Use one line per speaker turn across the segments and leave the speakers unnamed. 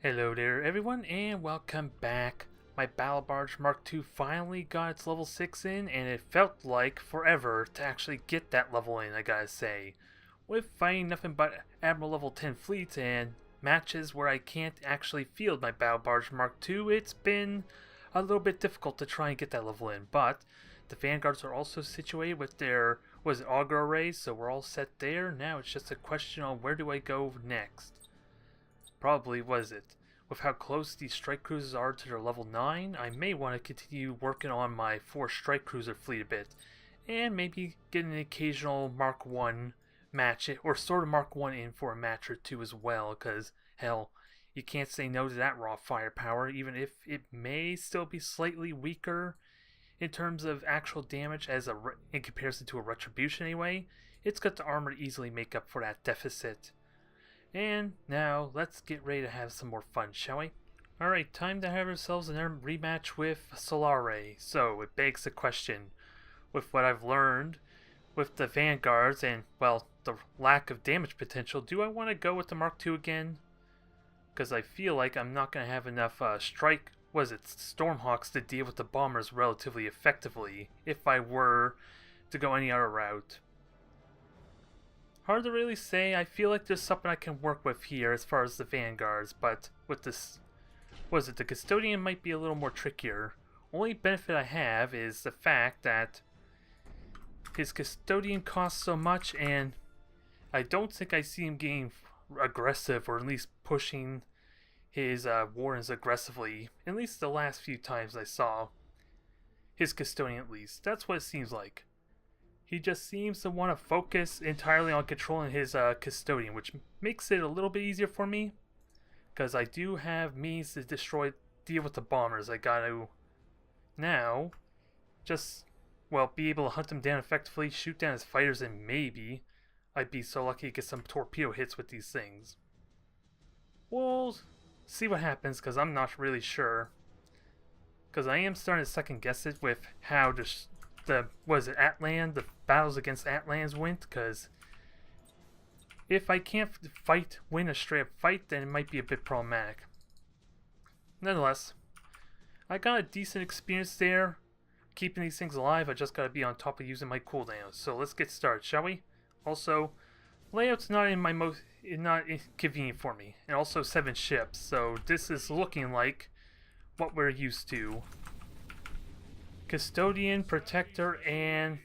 Hello there everyone and welcome back. My Battlebarge Mark II finally got its level 6 in, and it felt like forever to actually get that level in, I gotta say. With fighting nothing but Admiral level 10 fleets and matches where I can't actually field my Battlebarge Mark II, it's been a little bit difficult to try and get that level in. But the Vanguards are also situated with their, auger arrays, so we're all set there. Now it's just a question on where do I go next. Probably was it. With how close these strike cruisers are to their level 9, I may want to continue working on my 4 strike cruiser fleet a bit, and maybe get an occasional Mark 1 match, or sort of Mark 1 in for a match or two as well, because, hell, you can't say no to that raw firepower, even if it may still be slightly weaker in terms of actual damage in comparison to a Retribution anyway. It's got the armor to easily make up for that deficit. And now, let's get ready to have some more fun, shall we? Alright, time to have ourselves a rematch with Solare. So, it begs the question, with what I've learned with the Vanguards and, well, the lack of damage potential, do I want to go with the Mark II again? Because I feel like I'm not going to have enough Stormhawks to deal with the bombers relatively effectively if I were to go any other route. Hard to really say. I feel like there's something I can work with here as far as the Vanguards, but with this, the Custodian might be a little more trickier. Only benefit I have is the fact that his Custodian costs so much, and I don't think I see him getting aggressive, or at least pushing his Warrens aggressively, at least the last few times I saw his Custodian at least. That's what it seems like. He just seems to want to focus entirely on controlling his Custodian, which makes it a little bit easier for me, because I do have means to deal with the bombers. I gotta now just, well, be able to hunt them down effectively, shoot down his fighters, and maybe I'd be so lucky to get some torpedo hits with these things. We'll see what happens, because I'm not really sure. Because I am starting to second guess it with how the battles against Atlans went, because if I can't win a straight up fight, then it might be a bit problematic. Nonetheless, I got a decent experience there keeping these things alive. I just gotta be on top of using my cooldowns. So let's get started, shall we? Also, layout's not inconvenient for me, and also 7 ships, so this is looking like what we're used to. Custodian, Protector, and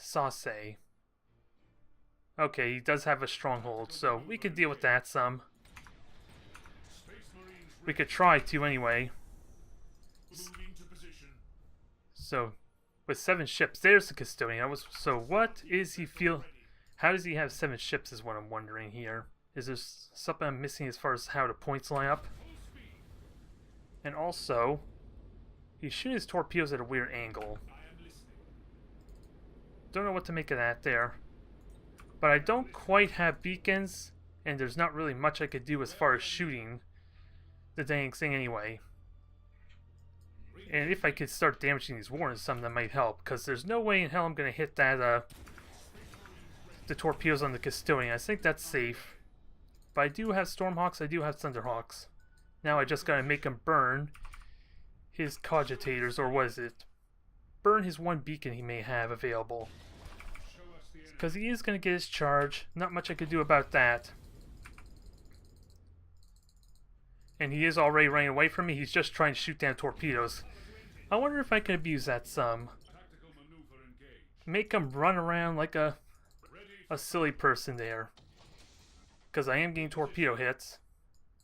Sauce. Okay, he does have a stronghold, so we could deal with that some. We could try to anyway. So, with 7 ships, there's the Custodian. So what is he feel? How does he have 7 ships is what I'm wondering here. Is there something I'm missing as far as how the points line up? And also, he's shooting his torpedoes at a weird angle. Don't know what to make of that there. But I don't quite have beacons, and there's not really much I could do as far as shooting the dang thing anyway. And if I could start damaging these Warrens, something that might help, because there's no way in hell I'm going to hit that, the torpedoes on the Custodian. I think that's safe. But I do have Stormhawks, I do have Thunderhawks. Now I just got to make him burn his cogitators, or burn his 1 beacon he may have available. Because he is going to get his charge. Not much I could do about that. And he is already running away from me. He's just trying to shoot down torpedoes. I wonder if I can abuse that some. Make him run around like a silly person there. Because I am getting torpedo hits.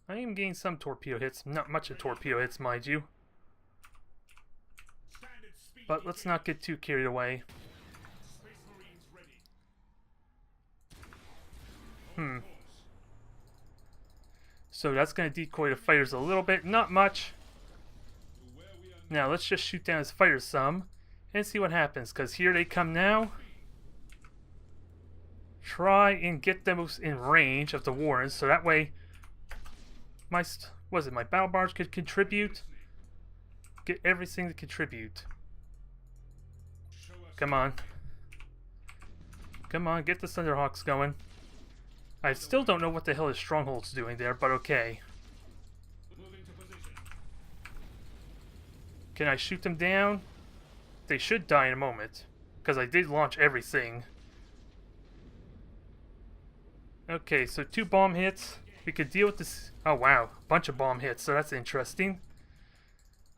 I am getting some torpedo hits. Not much of torpedo hits, mind you. But let's not get too carried away. So that's going to decoy the fighters a little bit. Not much. Now let's just shoot down his fighters some and see what happens. Because here they come now. Try and get them in range of the Warrens. So that way my battle barge could contribute. Get everything to contribute. Come on. Come on, get the Thunderhawks going. I still don't know what the hell his stronghold's doing there, but okay. Can I shoot them down? They should die in a moment, because I did launch everything. Okay, so 2 bomb hits. We could deal with this. Oh wow, bunch of bomb hits, so that's interesting.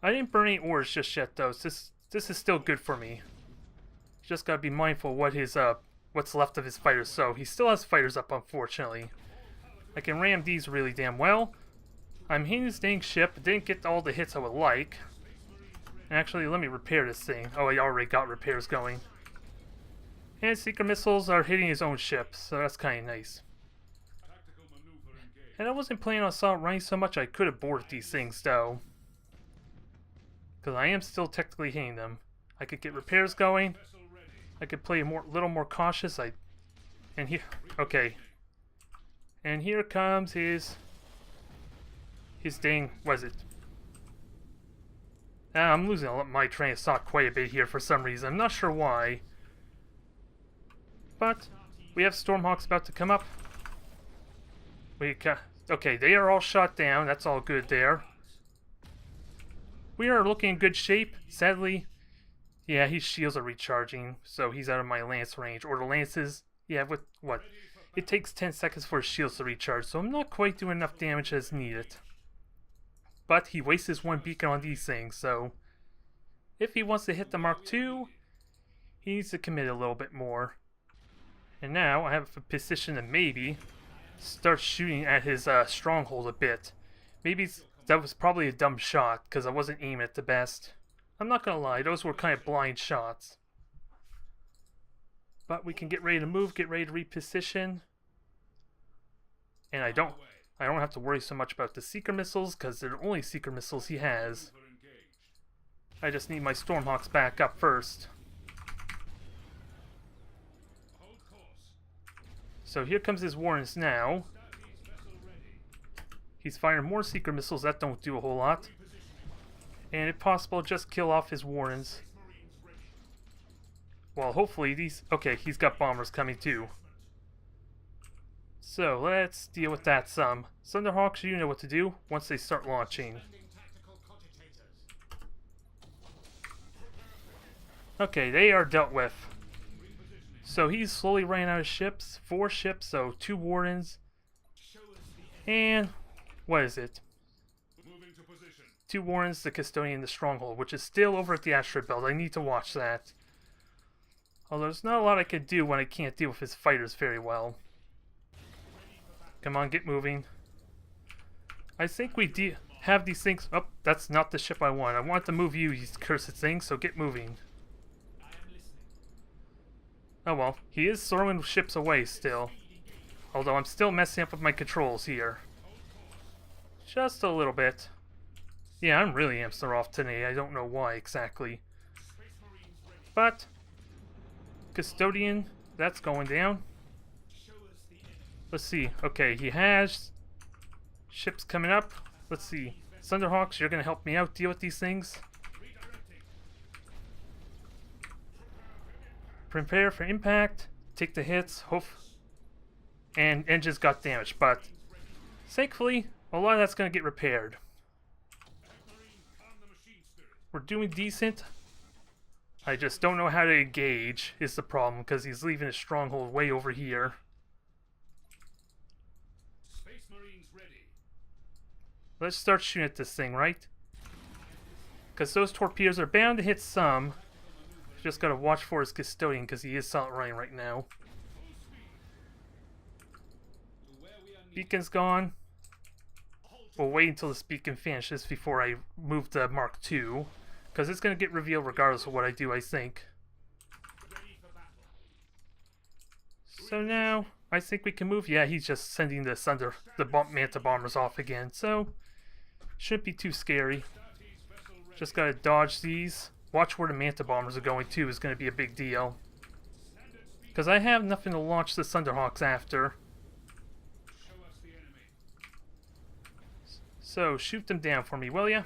I didn't burn any ores just yet though, so this is still good for me. Just gotta be mindful what his what's left of his fighters. So he still has fighters up, unfortunately. I can ram these really damn well. I'm hitting this dang ship. I didn't get all the hits I would like. Actually, let me repair this thing. Oh, I already got repairs going. And seeker missiles are hitting his own ship, so that's kind of nice. And I wasn't planning on assault running so much. I could have boarded these things though, because I am still technically hitting them. I could get repairs going. I could play little more cautious. And here, okay. And here comes his dang, what is it? I'm losing my train of thought quite a bit here for some reason. I'm not sure why. But we have Stormhawks about to come up. Okay, they are all shot down. That's all good there. We are looking in good shape. Sadly, yeah, his shields are recharging, so he's out of my lance range. Or the lances, yeah, with what? It takes 10 seconds for his shields to recharge, so I'm not quite doing enough damage as needed. But he wastes his 1 beacon on these things, so if he wants to hit the Mark II, he needs to commit a little bit more. And now I have a position to maybe start shooting at his stronghold a bit. Maybe that was probably a dumb shot because I wasn't aiming it the best. I'm not gonna lie, those were kind of blind shots. But we can get ready to move, get ready to reposition. And I don't have to worry so much about the seeker missiles because they're the only seeker missiles he has. I just need my Stormhawks back up first. So here comes his Warrens now. He's firing more seeker missiles that don't do a whole lot. And if possible, just kill off his Warrens. Well, hopefully these... Okay, he's got bombers coming too. So, let's deal with that some. Thunderhawks, you know what to do once they start launching. Okay, they are dealt with. So he's slowly running out of ships. 4 ships, so 2 Wardens. And... what is it? 2 Wardens, the Custodian, the Stronghold, which is still over at the asteroid belt. I need to watch that. Although there's not a lot I can do when I can't deal with his fighters very well. Come on, get moving. I think we have these things... Oh, that's not the ship I want. I want to move you cursed thing, so get moving. Oh well, he is throwing ships away still. Although I'm still messing up with my controls here. Just a little bit. Yeah, I'm really hamster off today. I don't know why exactly. But... Custodian, that's going down. Let's see. Okay, he has ships coming up. Let's see. Thunderhawks, you're going to help me out deal with these things. Prepare for impact. Take the hits. Hope. And engines got damaged, but thankfully, a lot of that's going to get repaired. We're doing decent. I just don't know how to engage is the problem, because he's leaving his stronghold way over here. Let's start shooting at this thing, right? Because those torpedoes are bound to hit some. Just gotta watch for his Custodian, because he is silent running right now. Beacon's gone. We'll wait until this beacon finishes before I move the Mark II. Because it's going to get revealed regardless of what I do, I think. So now, I think we can move. Yeah, he's just sending the Manta bombers off again. So, shouldn't be too scary. Just got to dodge these. Watch where the Manta bombers are going too is going to be a big deal. Because I have nothing to launch the Thunderhawks after. So, shoot them down for me, will ya?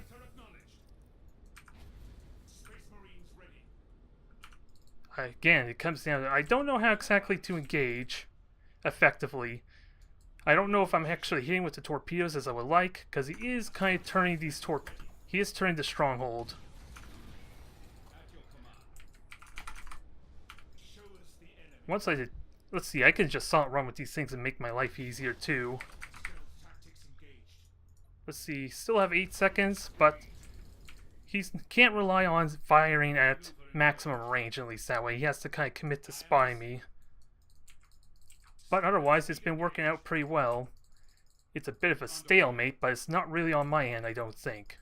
Again, it comes down to... I don't know how exactly to engage effectively. I don't know if I'm actually hitting with the torpedoes as I would like, because he is kind of turning these he is turning the stronghold. once I did... Let's see, I can just silent run with these things and make my life easier too. Let's see, still have 8 seconds, but he can't rely on firing at maximum range, at least that way. He has to kind of commit to spotting me. But otherwise, it's been working out pretty well. It's a bit of a stalemate, but it's not really on my end, I don't think.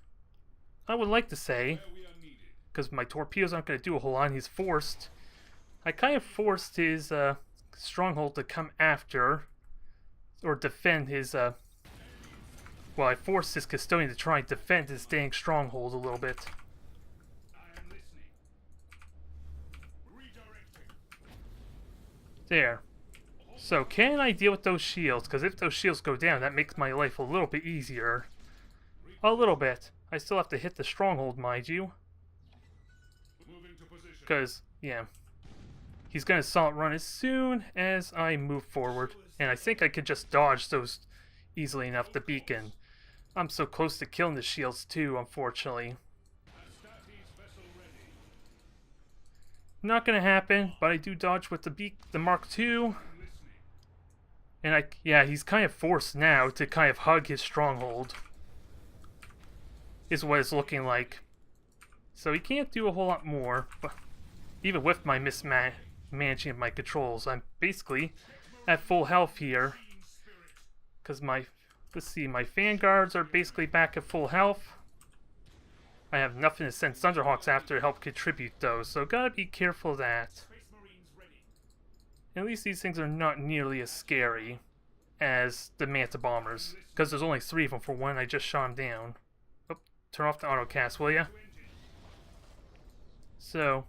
I would like to say, because my torpedoes aren't going to do a whole lot, he's forced. I kind of forced his stronghold to come after, or defend his, well, I forced his custodian to try and defend his dang stronghold a little bit. There. So, can I deal with those shields? Because if those shields go down, that makes my life a little bit easier. A little bit. I still have to hit the stronghold, mind you. Because, yeah. He's going to silent run as soon as I move forward. And I think I could just dodge those easily enough, the beacon. I'm so close to killing the shields too, unfortunately. Not going to happen, but I do dodge with the Mark II. And yeah, he's kind of forced now to kind of hug his stronghold. Is what it's looking like. So he can't do a whole lot more, but even with my mismanaging of my controls, I'm basically at full health here. Because let's see, my vanguards are basically back at full health. I have nothing to send Thunderhawks after to help contribute though, so gotta be careful of that. At least these things are not nearly as scary as the Manta bombers, because there's only 3 of them for one. I just shot them down. Oh, turn off the autocast, will ya? So,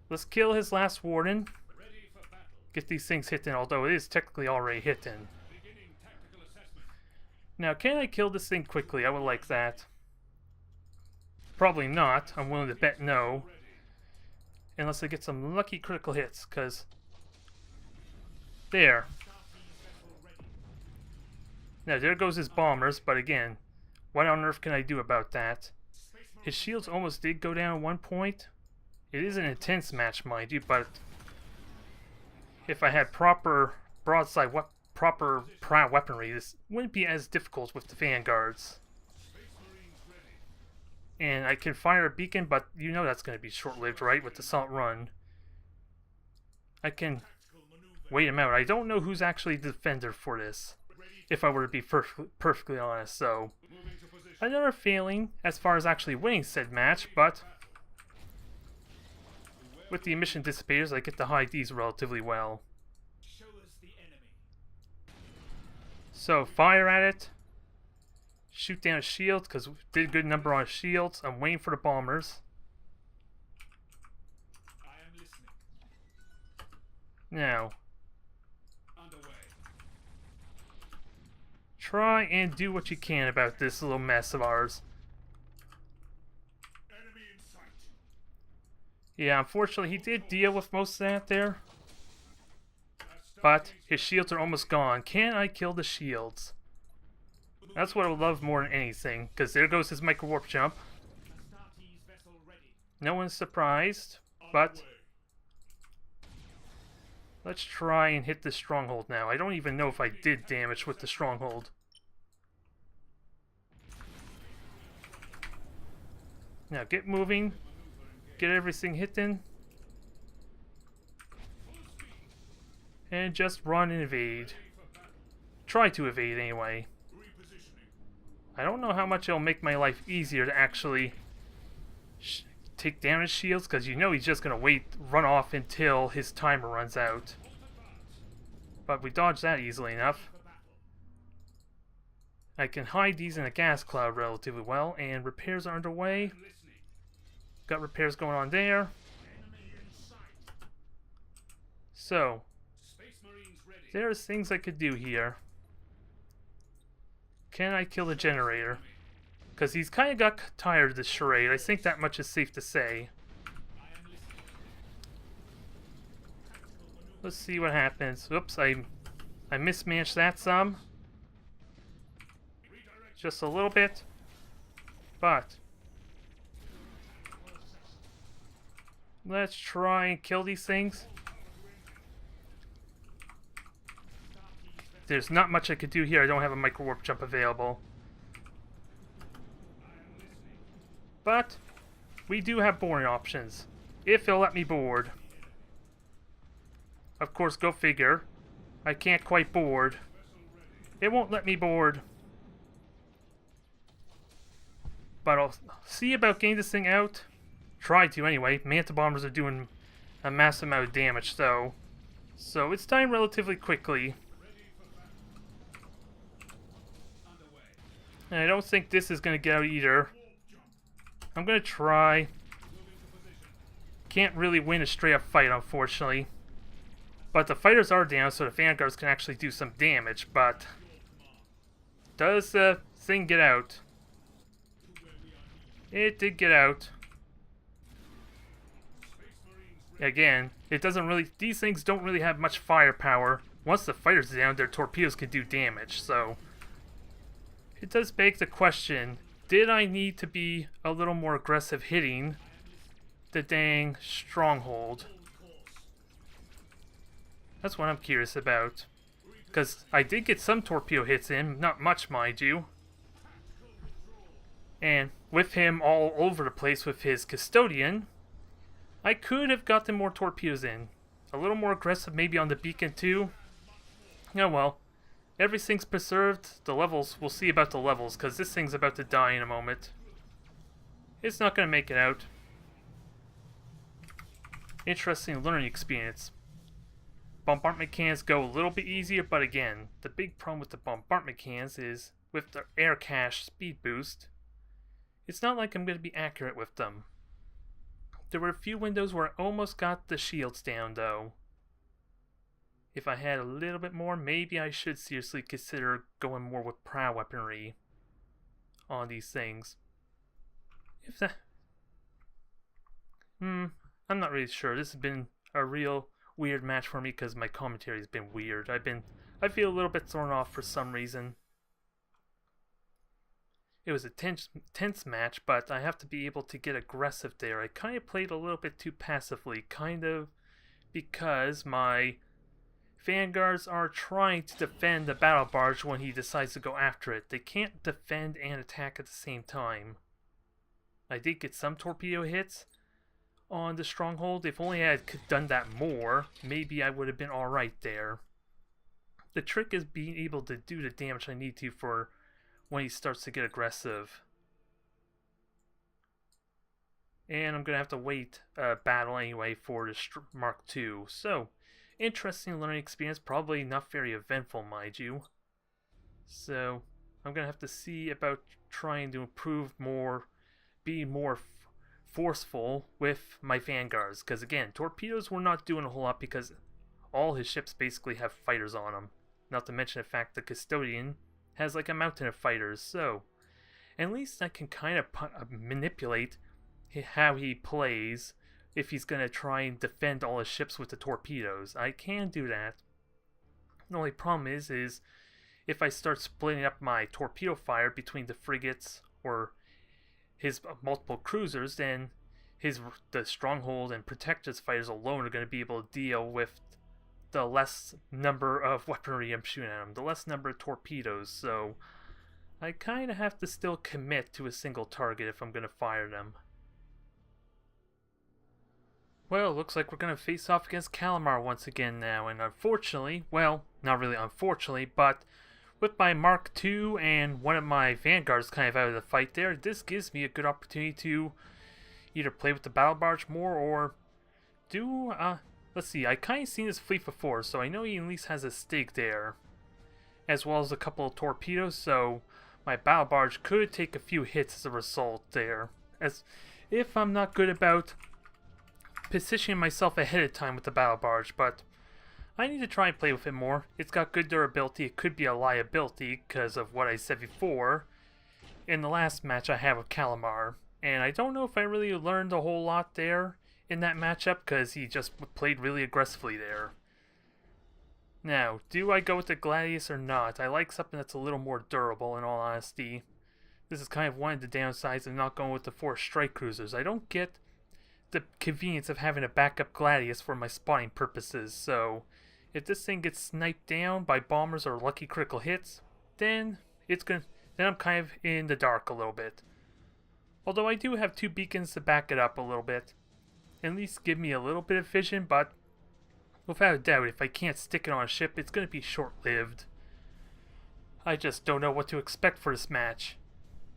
let's kill his last warden. Get these things hitting, although it is technically already hitting. Now, can I kill this thing quickly? I would like that. Probably not. I'm willing to bet no. Unless I get some lucky critical hits, because... There. Now, there goes his bombers, but again, what on earth can I do about that? His shields almost did go down at one point. It is an intense match, mind you, but... If I had proper broadside, proper prow weaponry, this wouldn't be as difficult with the vanguards. And I can fire a beacon, but you know that's going to be short-lived, right? With the silent run. I can wait him out. I don't know who's actually the defender for this, if I were to be perfectly honest. So, another failing as far as actually winning said match, but with the emission dissipators, I get to hide these relatively well. So, fire at it. Shoot down his shields, because we did a good number on his shields. I'm waiting for the bombers. Now, try and do what you can about this little mess of ours. Yeah, unfortunately, he did deal with most of that there. But his shields are almost gone. Can I kill the shields? That's what I would love more than anything, because there goes his micro-warp jump. No one's surprised, but let's try and hit this stronghold now. I don't even know if I did damage with the stronghold. Now get moving, get everything hitting, and just run and evade. Try to evade anyway. I don't know how much it'll make my life easier to actually take down his shields, because you know he's just going to run off until his timer runs out. But we dodged that easily enough. I can hide these in a gas cloud relatively well, and repairs are underway. Got repairs going on there. So, there's things I could do here. Can I kill the generator? Because he's kind of got tired of this charade. I think that much is safe to say. Let's see what happens. Oops, I mismatched that some. Just a little bit. But let's try and kill these things. there's not much I could do here. I don't have a micro warp jump available. But we do have boarding options, if it'll let me board. Of course, go figure. I can't quite board. It won't let me board. But I'll see about getting this thing out. Try to anyway. Manta bombers are doing a massive amount of damage though. So it's dying relatively quickly. And I don't think this is going to get out either. I'm going to try. Can't really win a straight up fight, unfortunately. But the fighters are down, so the vanguards can actually do some damage. But does the thing get out? It did get out. Again, it doesn't really... These things don't really have much firepower. Once the fighters are down, their torpedoes can do damage, so... It does beg the question, did I need to be a little more aggressive hitting the dang stronghold? That's what I'm curious about. Because I did get some torpedo hits in, not much mind you. And with him all over the place with his custodian, I could have gotten more torpedoes in. A little more aggressive maybe on the beacon too. Oh well. Everything's preserved. The levels, we'll see about the levels, because this thing's about to die in a moment. It's not going to make it out. Interesting learning experience. Bombardment cans go a little bit easier, but again, the big problem with the bombardment cans is with the air cache speed boost, it's not like I'm going to be accurate with them. There were a few windows where I almost got the shields down though. If I had a little bit more, maybe I should seriously consider going more with prow weaponry on these things. If that... I'm not really sure. This has been a real weird match for me because my commentary has been weird. I feel a little bit thrown off for some reason. It was a tense match, but I have to be able to get aggressive there. I kind of played a little bit too passively, kind of because my vanguards are trying to defend the battle barge when he decides to go after it. They can't defend and attack at the same time. I did get some torpedo hits on the stronghold. If only I had done that more, maybe I would have been alright there. The trick is being able to do the damage I need to for when he starts to get aggressive. And I'm going to have to wait a battle anyway for the Mark II. So, interesting learning experience. Probably not very eventful, mind you. So, I'm going to have to see about trying to improve more, be more forceful with my vanguards. Because again, torpedoes were not doing a whole lot because all his ships basically have fighters on them. Not to mention the fact the custodian has like a mountain of fighters, so at least I can kind of manipulate how he plays if he's going to try and defend all his ships with the torpedoes. I can do that. The only problem is if I start splitting up my torpedo fire between the frigates or his multiple cruisers, then the stronghold and protectors fighters alone are going to be able to deal with the less number of weaponry I'm shooting at them, the less number of torpedoes, so I kind of have to still commit to a single target if I'm going to fire them. Well, looks like we're going to face off against Calamar once again now, and unfortunately, well, not really unfortunately, but with my Mark II and one of my vanguards kind of out of the fight there, this gives me a good opportunity to either play with the battle barge more or do, let's see, I kind of seen this fleet before, so I know he at least has a Stig there, as well as a couple of torpedoes, so my battle barge could take a few hits as a result there, as if I'm not good about positioning myself ahead of time with the battle barge, but I need to try and play with it more. It's got good durability. It could be a liability because of what I said before in the last match I had with Calamar, and I don't know if I really learned a whole lot there in that matchup because he just played really aggressively there. Now, do I go with the Gladius or not? I like something that's a little more durable, in all honesty. This is kind of one of the downsides of not going with the 4 strike cruisers. I don't get the convenience of having a backup Gladius for my spotting purposes, so If this thing gets sniped down by bombers or lucky critical hits, then I'm kind of in the dark a little bit. Although I do have 2 beacons to back it up a little bit. At least give me a little bit of vision, but without a doubt, if I can't stick it on a ship, it's going to be short-lived. I just don't know what to expect for this match.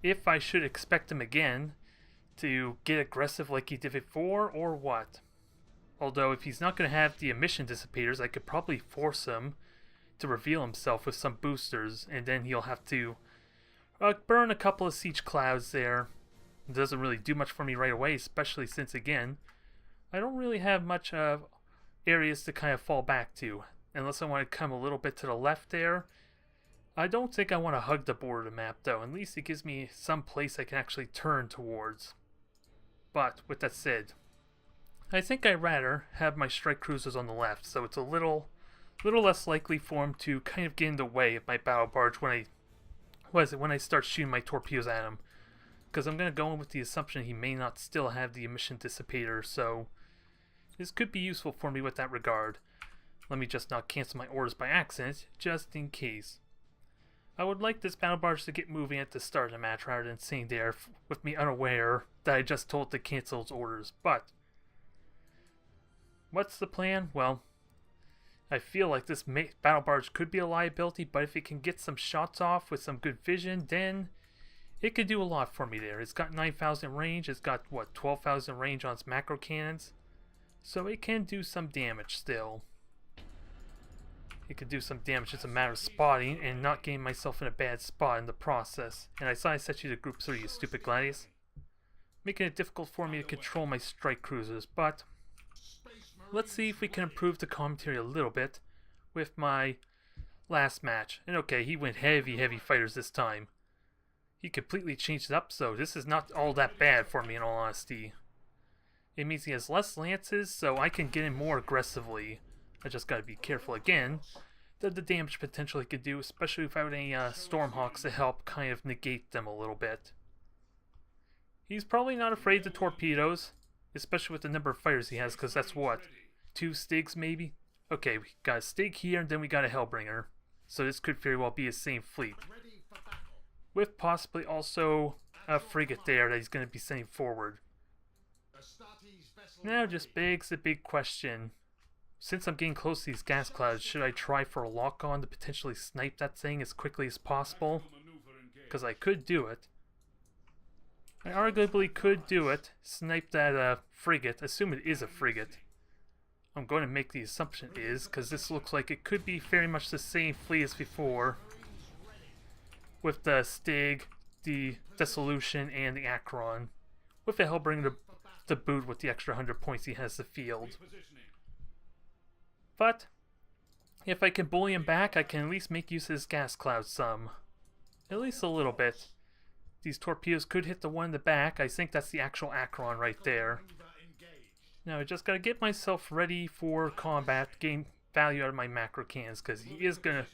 If I should expect him again to get aggressive like he did before, or what. Although if he's not going to have the emission dissipators, I could probably force him to reveal himself with some boosters, and then he'll have to burn a couple of siege clouds there. It doesn't really do much for me right away, especially since, again, I don't really have much areas to kind of fall back to, unless I want to come a little bit to the left there. I don't think I want to hug the border of the map, though. At least it gives me some place I can actually turn towards. But, with that said, I think I'd rather have my strike cruisers on the left, so it's a little less likely for him to kind of get in the way of my battle barge when I start shooting my torpedoes at him. Because I'm going to go in with the assumption he may not still have the emission dissipator, so this could be useful for me with that regard. Let me just not cancel my orders by accident, just in case. I would like this battle barge to get moving at the start of the match rather than sitting there with me unaware that I just told to cancel its orders. But what's the plan? Well, I feel like this battle barge could be a liability, but if it can get some shots off with some good vision, then it could do a lot for me there. It's got 9,000 range, it's got, what, 12,000 range on its macro cannons, so it can do some damage still. It could do some damage. It's a matter of spotting and not getting myself in a bad spot in the process. And I saw I set you to group 3, you stupid gladius. Making it difficult for me to control my strike cruisers, but let's see if we can improve the commentary a little bit with my last match. And okay, he went heavy fighters this time. He completely changed it up, so this is not all that bad for me in all honesty. It means he has less lances, so I can get in more aggressively. I just gotta be careful again the damage potential he could do, especially without any Stormhawks to help kind of negate them a little bit. He's probably not afraid of the torpedoes, especially with the number of fighters he has, because that's what? 2 Stigs maybe? Okay, we got a Stig here, and then we got a Hellbringer. So this could very well be his same fleet. With possibly also a frigate there that he's going to be sending forward. Now just begs the big question. Since I'm getting close to these gas clouds, should I try for a lock-on to potentially snipe that thing as quickly as possible? Because I could do it. I arguably could do it. Snipe that frigate. Assume it is a frigate. I'm going to make the assumption it is, because this looks like it could be very much the same fleet as before. With the Stig, the Dissolution, and the Akron. With the Hellbringer to boot with the extra 100 points he has to field. But if I can bully him back, I can at least make use of his gas cloud some. At least a little bit. These torpedoes could hit the one in the back. I think that's the actual Akron right there. Now I just gotta get myself ready for combat, gain value out of my macro cannons, because he is gonna...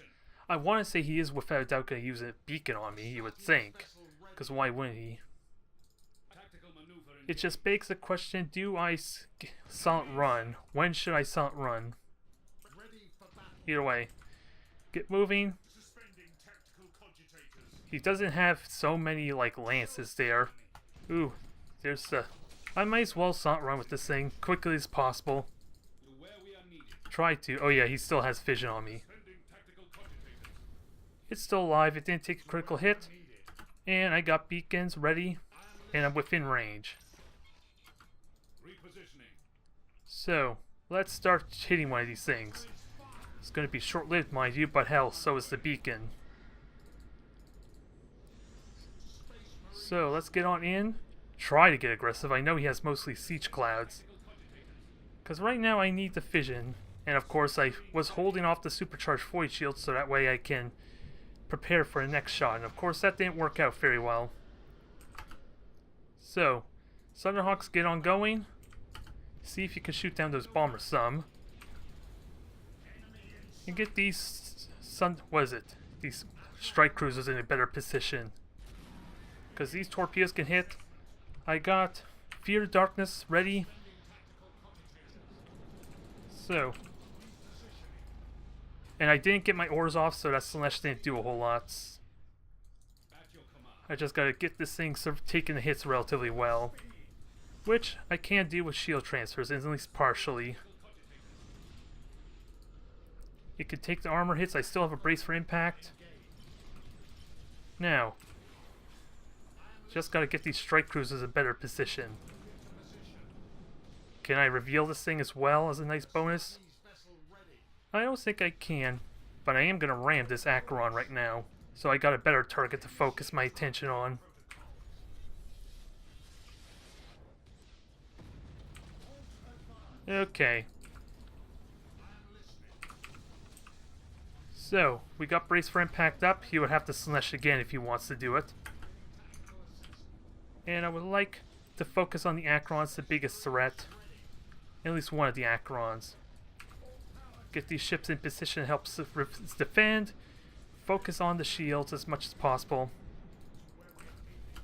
I want to say he is without a doubt gonna use a beacon on me, you would think. Because why wouldn't he? It just begs the question, do I silent run? When should I silent run? Either way, get moving. He doesn't have so many like lances there. Ooh, there's the... I might as well silent run with this thing quickly as possible. Try to. Oh yeah, he still has vision on me. It's still alive. It didn't take a critical hit. And I got beacons ready. And I'm within range. So, let's start hitting one of these things. It's going to be short-lived, mind you, but hell, so is the beacon. So, let's get on in. Try to get aggressive. I know he has mostly siege clouds. Because right now I need the fission. And of course I was holding off the supercharged void shield so that way I can prepare for the next shot. And of course that didn't work out very well. So, Thunderhawks, get on going. See if you can shoot down those bombers some. And get these these strike cruisers in a better position. Because these torpedoes can hit. I got Fear of Darkness ready. So, And I didn't get my ores off, so that Slanesh didn't do a whole lot. I just gotta get this thing sort of taking the hits relatively well. Which I can do with shield transfers, at least partially. It could take the armor hits. I still have a brace for impact. Now, just gotta get these strike cruisers in a better position. Can I reveal this thing as well as a nice bonus? I don't think I can, but I am gonna ram this Acheron right now, so I got a better target to focus my attention on. Okay. So, we got Brace for Impact up. He would have to Slanesh again if he wants to do it. And I would like to focus on the Acherons, the biggest threat. At least one of the Acherons. Get these ships in position to help defend. Focus on the shields as much as possible.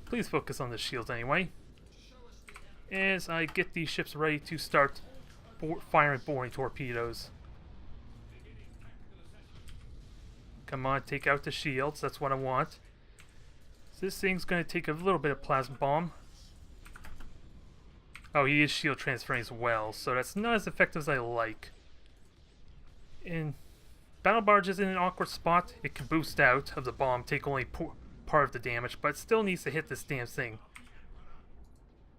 Please focus on the shields anyway. As I get these ships ready to start firing boring torpedoes. Come on, take out the shields. That's what I want. So this thing's going to take a little bit of plasma bomb. Oh, he is shield transferring as well, so that's not as effective as I like. And Battlebarge is in an awkward spot. It can boost out of the bomb, take only part of the damage, but it still needs to hit this damn thing.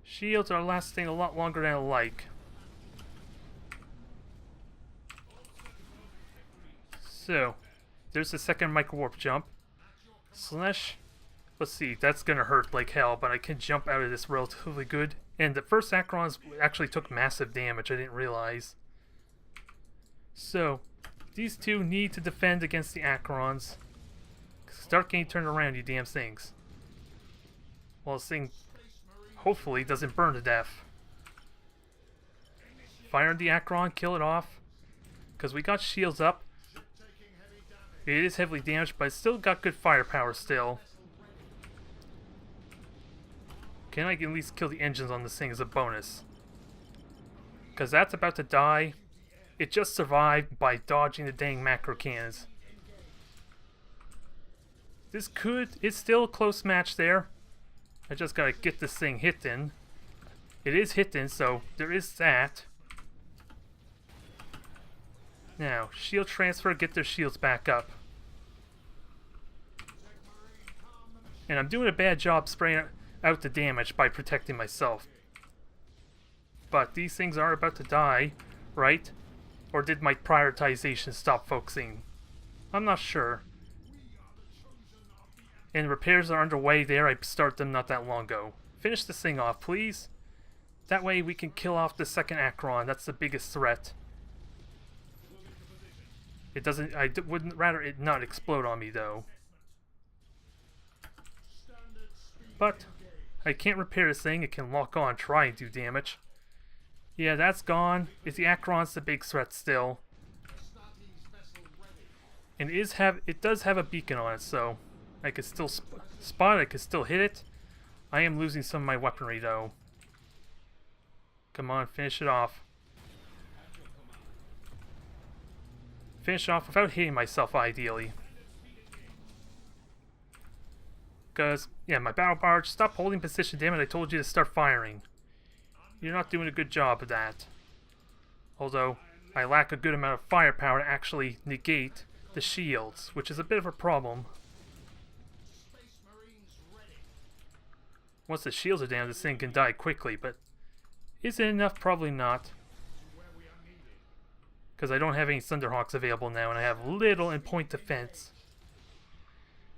Shields are lasting a lot longer than I like. So, there's the second micro-warp jump. Slanesh, let's see, that's gonna hurt like hell, but I can jump out of this relatively good. And the first Acherons actually took massive damage, I didn't realize. So, these two need to defend against the Acherons. Start getting turned around, you damn things. Well, this thing hopefully doesn't burn to death. Fire the Acheron, kill it off. Because we got shields up. It is heavily damaged, but it's still got good firepower still. Can I at least kill the engines on this thing as a bonus? Because that's about to die. It just survived by dodging the dang macro cannons. It's still a close match there. I just gotta get this thing hit in. It is hit in, so there is that. Now, shield transfer, get their shields back up. And I'm doing a bad job spraying out the damage by protecting myself. But these things are about to die, right? Or did my prioritization stop focusing? I'm not sure. And repairs are underway there. I started them not that long ago. Finish this thing off, please. That way we can kill off the second Acheron. That's the biggest threat. It doesn't... I wouldn't rather it not explode on me, though. But I can't repair this thing. It can lock on, try and do damage. Yeah, that's gone. Is the Acheron's the big threat still? And it does have a beacon on it, so I could still spot it. I could still hit it. I am losing some of my weaponry, though. Come on, finish it off. Finish off without hitting myself, ideally. Because, yeah, my battle barge, stop holding position, damn it, I told you to start firing. You're not doing a good job of that. Although, I lack a good amount of firepower to actually negate the shields, which is a bit of a problem. Once the shields are down, this thing can die quickly, but is it enough? Probably not. Because I don't have any Thunderhawks available now, and I have little in point defense.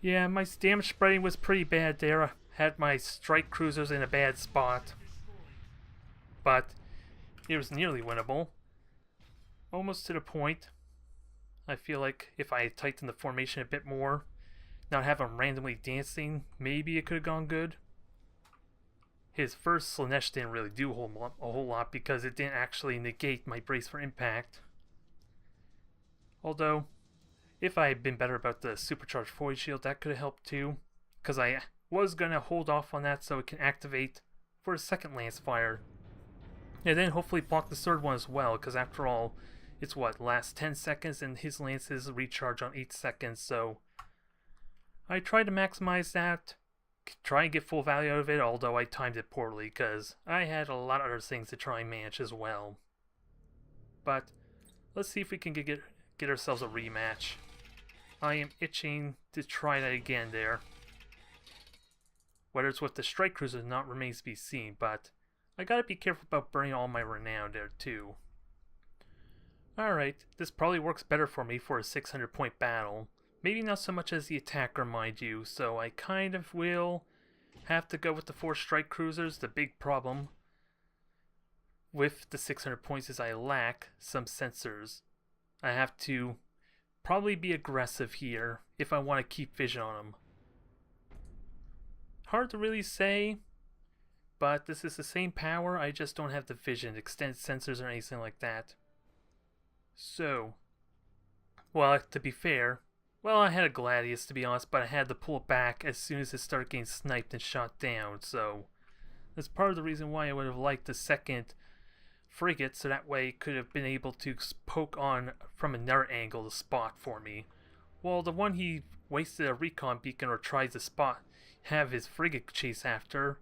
Yeah, my damage spreading was pretty bad there. I had my strike cruisers in a bad spot. But it was nearly winnable. Almost to the point. I feel like if I had tightened the formation a bit more, not have him randomly dancing, maybe it could have gone good. His first Slanesh didn't really do a whole lot because it didn't actually negate my brace for impact. Although, if I had been better about the supercharged void shield, that could have helped too. Because I was going to hold off on that so it can activate for a second lance fire. And then hopefully block the third one as well, because after all, it's what, last 10 seconds, and his lances recharge on 8 seconds, so I tried to maximize that, try and get full value out of it, although I timed it poorly, because I had a lot of other things to try and manage as well. But let's see if we can get ourselves a rematch. I am itching to try that again there. Whether it's with the strike cruiser or not remains to be seen, but I gotta be careful about burning all my renown there too. Alright, this probably works better for me for a 600 point battle. Maybe not so much as the attacker, mind you, so I kind of will have to go with the 4 strike cruisers. The big problem with the 600 points is I lack some sensors. I have to probably be aggressive here if I want to keep vision on them. Hard to really say, but this is the same power, I just don't have the vision, extended sensors or anything like that. So, well, to be fair, well, I had a Gladius to be honest, but I had to pull it back as soon as it started getting sniped and shot down, so that's part of the reason why I would have liked the second frigate, so that way it could have been able to poke on from another angle to spot for me. Well, the one he wasted a recon beacon or tried to spot, have his frigate chase after,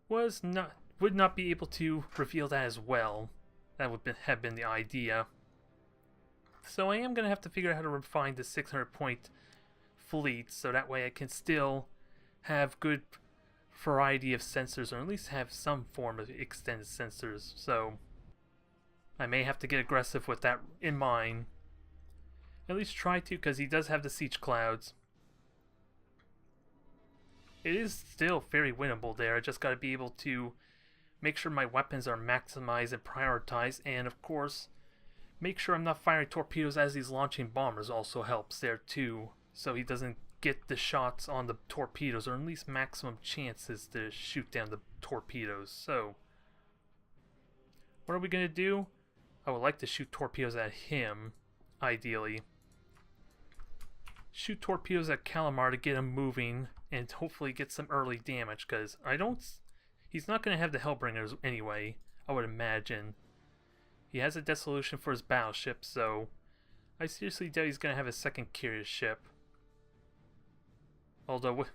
would not be able to reveal that as well. That would have been the idea. So I am going to have to figure out how to refine the 600 point fleet so that way I can still have good variety of sensors, or at least have some form of extended sensors. So I may have to get aggressive with that in mind. At least try to, because he does have the siege clouds. It is still very winnable there. I just got to be able to make sure my weapons are maximized and prioritized, and of course make sure I'm not firing torpedoes as he's launching bombers also helps there too, so he doesn't get the shots on the torpedoes, or at least maximum chances to shoot down the torpedoes. So what are we going to do? I would like to shoot torpedoes at him, ideally. Shoot torpedoes at Calamar to get him moving and hopefully get some early damage, because he's not going to have the Hellbringers anyway, I would imagine. He has a dissolution for his battleship, so I seriously doubt he's going to have a second carrier ship. Although,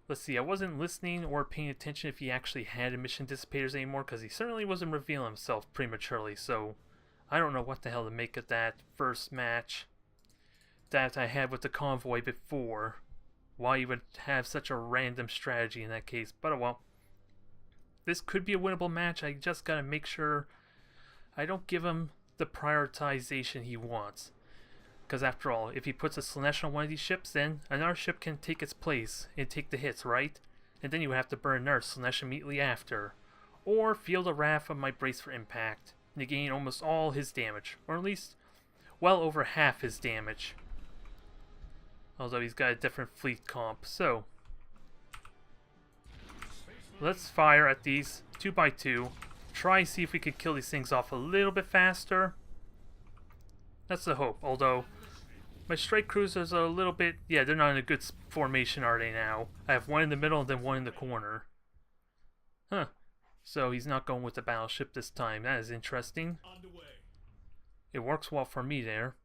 let's see, I wasn't listening or paying attention if he actually had emission dissipators anymore, because he certainly wasn't revealing himself prematurely, so I don't know what the hell to make of that first match that I had with the convoy before. Why you would have such a random strategy in that case, but well. This could be a winnable match, I just gotta make sure I don't give him the prioritization he wants. Because after all, if he puts a Slanesh on one of these ships, then another ship can take its place and take the hits, right? And then you would have to burn another Slanesh immediately after. Or field a Wrath of my brace for impact, negating almost all his damage. Or at least well over half his damage. Although he's got a different fleet comp. So let's fire at these 2x2. Try and see if we could kill these things off a little bit faster. That's the hope. Although my strike cruisers are a little bit, yeah, they're not in a good formation, are they now? I have one in the middle and then one in the corner. Huh. So he's not going with the battleship this time. That is interesting. It works well for me there.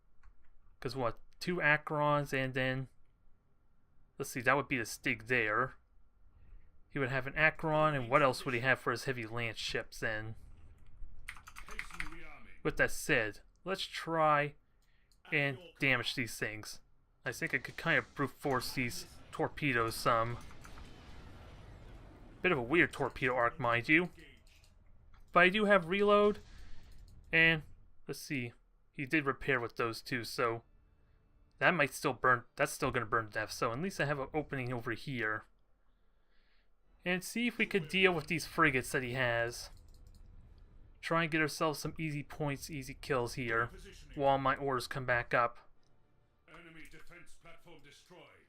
Because what? 2 Acherons and then, let's see, that would be the Stig there. He would have an Acheron, and what else would he have for his heavy lance ships then? With that said, let's try and damage these things. I think I could kind of brute force these torpedoes some. Bit of a weird torpedo arc, mind you. But I do have reload, and let's see, he did repair with those two, so that might still burn, that's still going to burn to death, so at least I have an opening over here. And see if we could deal with these frigates that he has. Try and get ourselves some easy points, easy kills here, while my orders come back up.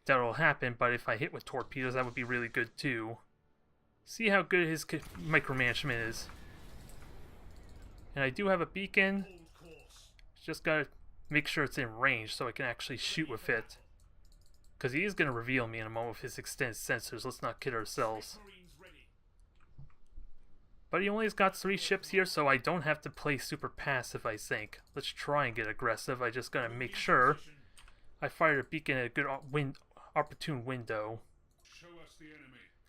That'll happen, but if I hit with torpedoes, that would be really good too. See how good his micromanagement is. And I do have a beacon. Just gotta make sure it's in range so I can actually shoot with it. Because he is going to reveal me in a moment with his extended sensors. Let's not kid ourselves. But he only has got 3 ships here, so I don't have to play super passive, I think. Let's try and get aggressive. I just gotta make sure I fire a beacon at a good opportune window.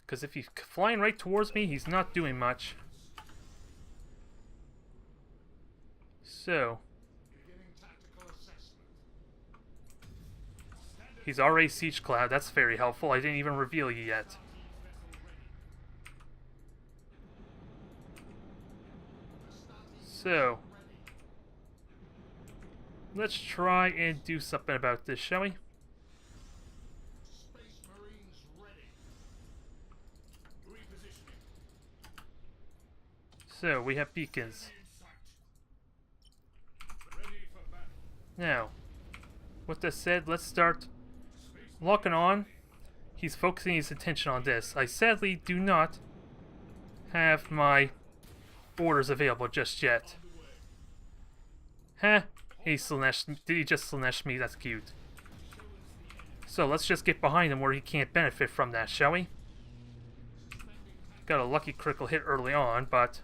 Because if he's flying right towards me, he's not doing much. So, he's already Siege Cloud. That's very helpful. I didn't even reveal you yet. So, let's try and do something about this, shall we? So, we have beacons. Now, with that said, let's start locking on. He's focusing his attention on this. I sadly do not have my orders available just yet. Huh? He Slaanesh. Did he just Slaanesh me? That's cute. So let's just get behind him where he can't benefit from that, shall we? Got a lucky critical hit early on, but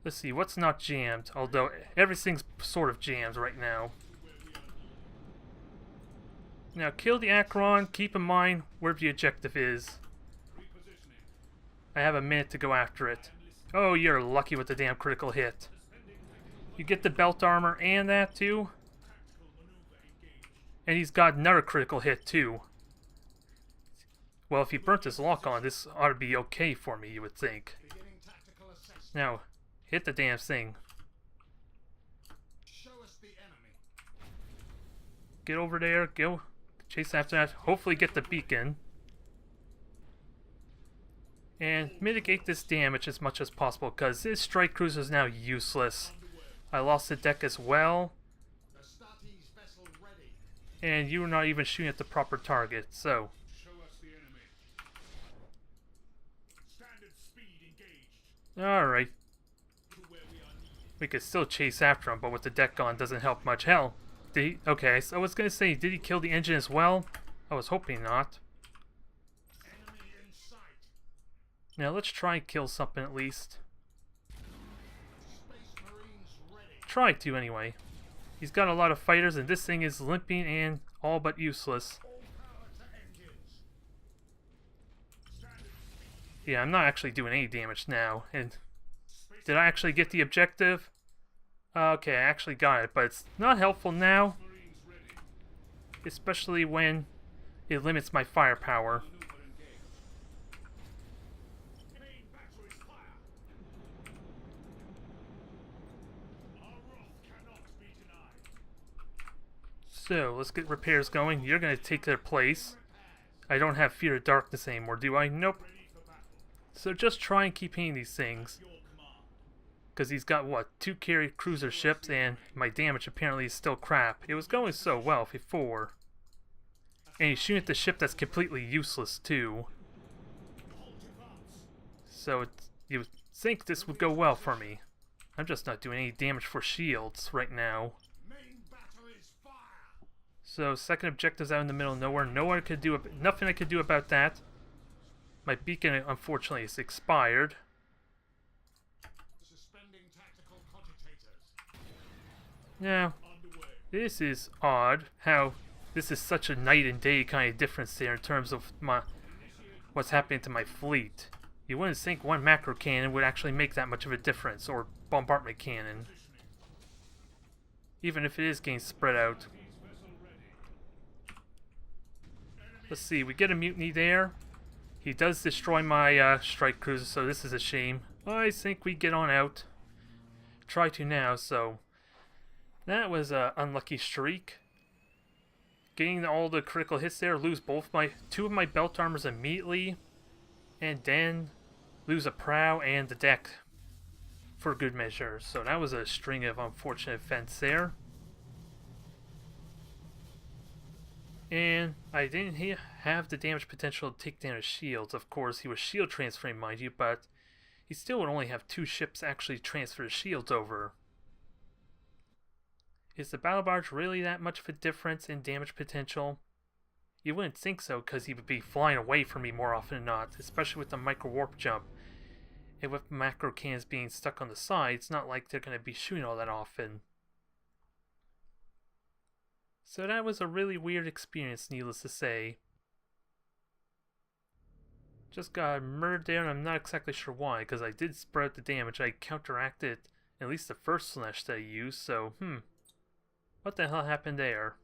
let's see, what's not jammed? Although everything's sort of jammed right now. Now kill the Acheron, keep in mind where the objective is. I have a minute to go after it. Oh, you're lucky with the damn critical hit. You get the belt armor and that too. And he's got another critical hit too. Well, if he burnt his lock on, this ought to be okay for me, you would think. Now, hit the damn thing. Get over there, go chase after that. Hopefully get the beacon. And mitigate this damage as much as possible, because this strike cruiser is now useless. I lost the deck as well. And you were not even shooting at the proper target, so. Alright. We could still chase after him, but with the deck gone doesn't help much. Hell, did he? Okay, so I was gonna say, did he kill the engine as well? I was hoping not. Now let's try and kill something at least. Try to anyway. He's got a lot of fighters and this thing is limping and all but useless. Yeah, I'm not actually doing any damage now. And did I actually get the objective? Okay, I actually got it, but it's not helpful now. Especially when it limits my firepower. So, let's get repairs going. You're going to take their place. I don't have Fear of Darkness anymore, do I? Nope. So just try and keep hitting these things. Because he's got, what, 2 carry cruiser ships, and my damage apparently is still crap. It was going so well before. And he's shooting at the ship that's completely useless, too. So, you would think this would go well for me. I'm just not doing any damage for shields right now. So, second objective's out in the middle of nowhere. Nothing I could do about that. My beacon, unfortunately, is expired. Now, this is odd. How this is such a night and day kind of difference there in terms of what's happening to my fleet. You wouldn't think one macro cannon would actually make that much of a difference, or bombardment cannon. Even if it is getting spread out. Let's see, we get a mutiny there. He does destroy my strike cruiser, so this is a shame. I think we get on out. Try to now, so. That was an unlucky streak. Getting all the critical hits there, lose two of my belt armors immediately. And then lose a prow and the deck for good measure. So that was a string of unfortunate events there. And I didn't have the damage potential to take down his shields. Of course, he was shield transferring, mind you, but he still would only have 2 ships actually transfer his shields over. Is the Battlebarge really that much of a difference in damage potential? You wouldn't think so, because he would be flying away from me more often than not, especially with the micro warp jump. And with macro cannons being stuck on the side, it's not like they're going to be shooting all that often. So that was a really weird experience, needless to say. Just got murdered there, and I'm not exactly sure why, because I did spread the damage. I counteracted at least the first slash that I used, so, what the hell happened there?